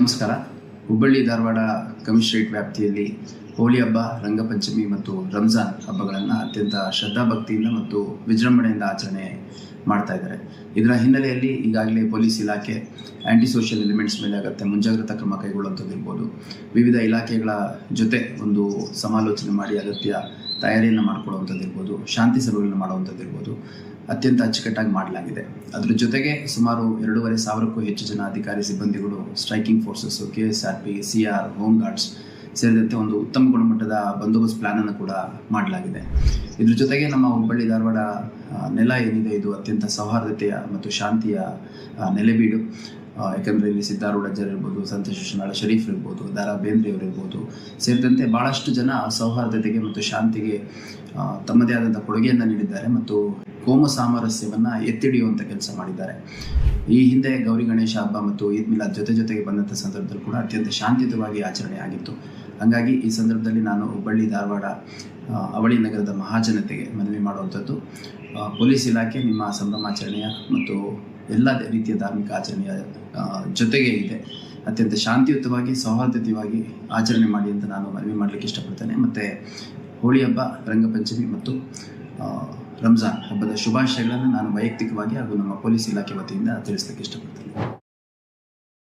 ನಮಸ್ಕಾರ. ಹುಬ್ಬಳ್ಳಿ ಧಾರವಾಡ ಕಮಿಷನರೇಟ್ ವ್ಯಾಪ್ತಿಯಲ್ಲಿ ಹೋಳಿ ಹಬ್ಬ, ರಂಗಪಂಚಮಿ ಮತ್ತು ರಂಜಾನ್ ಹಬ್ಬಗಳನ್ನು ಅತ್ಯಂತ ಶ್ರದ್ಧಾಭಕ್ತಿಯಿಂದ ಮತ್ತು ವಿಜೃಂಭಣೆಯಿಂದ ಆಚರಣೆ ಮಾಡ್ತಾ ಇದ್ದಾರೆ. ಇದರ ಹಿನ್ನೆಲೆಯಲ್ಲಿ ಈಗಾಗಲೇ ಪೊಲೀಸ್ ಇಲಾಖೆ ಆ್ಯಂಟಿ ಸೋಷಿಯಲ್ ಎಲಿಮೆಂಟ್ಸ್ ಮೇಲೆ ಅಗತ್ಯ ಮುಂಜಾಗ್ರತಾ ಕ್ರಮ ಕೈಗೊಳ್ಳುವಂಥದ್ದಿರ್ಬೋದು, ವಿವಿಧ ಇಲಾಖೆಗಳ ಜೊತೆ ಒಂದು ಸಮಾಲೋಚನೆ ಮಾಡಿ ಅಗತ್ಯ ತಯಾರಿಯನ್ನು ಮಾಡ್ಕೊಳ್ಳುವಂಥದ್ದಿರ್ಬೋದು, ಶಾಂತಿ ಸಭೆಗಳನ್ನು ಮಾಡುವಂಥದ್ದಿರ್ಬೋದು ಅತ್ಯಂತ ಅಚ್ಚುಕಟ್ಟಾಗಿ ಮಾಡಲಾಗಿದೆ. ಅದರ ಜೊತೆಗೆ ಸುಮಾರು 2,500ಕ್ಕೂ ಹೆಚ್ಚು ಜನ ಅಧಿಕಾರಿ ಸಿಬ್ಬಂದಿಗಳು, striking forces, KSRP, CR, home guards ಸೇರಿದಂತೆ ಒಂದು ಉತ್ತಮ ಗುಣಮಟ್ಟದ ಬಂದೋಬಸ್ತ್ ಪ್ಲಾನನ್ನು ಕೂಡ ಮಾಡಲಾಗಿದೆ. ಇದ್ರ ಜೊತೆಗೆ ನಮ್ಮ ಹುಬ್ಬಳ್ಳಿ ಧಾರವಾಡ ನೆಲ ಏನಿದೆ ಇದು ಅತ್ಯಂತ ಸೌಹಾರ್ದತೆಯ ಮತ್ತು ಶಾಂತಿಯ ನೆಲೆಬೀಡು. ಯಾಕಂದರೆ ಇಲ್ಲಿ ಸಿದ್ದಾರೂಢಜ್ಜರ್ ಇರ್ಬೋದು, ಸಂತೋಷ್ ಶಿಶುನಾಳ ಶರೀಫ್ ಇರ್ಬೋದು, ದಾರಾ ಬೇಂದ್ರೆಯವರು ಇರ್ಬೋದು ಸೇರಿದಂತೆ ಭಾಳಷ್ಟು ಜನ ಸೌಹಾರ್ದತೆಗೆ ಮತ್ತು ಶಾಂತಿಗೆ ತಮ್ಮದೇ ಆದಂಥ ಕೊಡುಗೆಯನ್ನು ನೀಡಿದ್ದಾರೆ ಮತ್ತು ಕೋಮು ಸಾಮರಸ್ಯವನ್ನು ಎತ್ತಿಡಿಯುವಂಥ ಕೆಲಸ ಮಾಡಿದ್ದಾರೆ. ಈ ಹಿಂದೆ ಗೌರಿ ಗಣೇಶ ಹಬ್ಬ ಮತ್ತು ಈದ್ ಮಿಲಾದ್ ಜೊತೆಗೆ ಬಂದಂಥ ಸಂದರ್ಭದಲ್ಲಿ ಕೂಡ ಅತ್ಯಂತ ಶಾಂತಿಯುತವಾಗಿ ಆಚರಣೆ ಆಗಿತ್ತು. ಹಾಗಾಗಿ ಈ ಸಂದರ್ಭದಲ್ಲಿ ನಾನು ಹುಬ್ಬಳ್ಳಿ ಧಾರವಾಡ ಅವಳಿ ನಗರದ ಮಹಾಜನತೆಗೆ ಮನವಿ ಮಾಡುವಂಥದ್ದು, ಪೊಲೀಸ್ ಇಲಾಖೆ ನಿಮ್ಮ ಸಂಭ್ರಮಾಚರಣೆಯ ಮತ್ತು ಎಲ್ಲ ರೀತಿಯ ಧಾರ್ಮಿಕ ಆಚರಣೆಯ ಜೊತೆಗೆ ಇದೆ, ಅತ್ಯಂತ ಶಾಂತಿಯುತವಾಗಿ ಸೌಹಾರ್ದತೆಯಾಗಿ ಆಚರಣೆ ಮಾಡಿ ಅಂತ ನಾನು ಮನವಿ ಮಾಡಲಿಕ್ಕೆ ಇಷ್ಟಪಡ್ತೇನೆ. ಮತ್ತು ಹೋಳಿ ಹಬ್ಬ, ರಂಗಪಂಚಮಿ ಮತ್ತು ರಂಜಾನ್ ಹಬ್ಬದ ಶುಭಾಶಯಗಳನ್ನು ನಾನು ವೈಯಕ್ತಿಕವಾಗಿ ಹಾಗೂ ನಮ್ಮ ಪೊಲೀಸ್ ಇಲಾಖೆ ವತಿಯಿಂದ ತಿಳಿಸಲಿಕ್ಕೆ ಇಷ್ಟಪಡ್ತೇನೆ.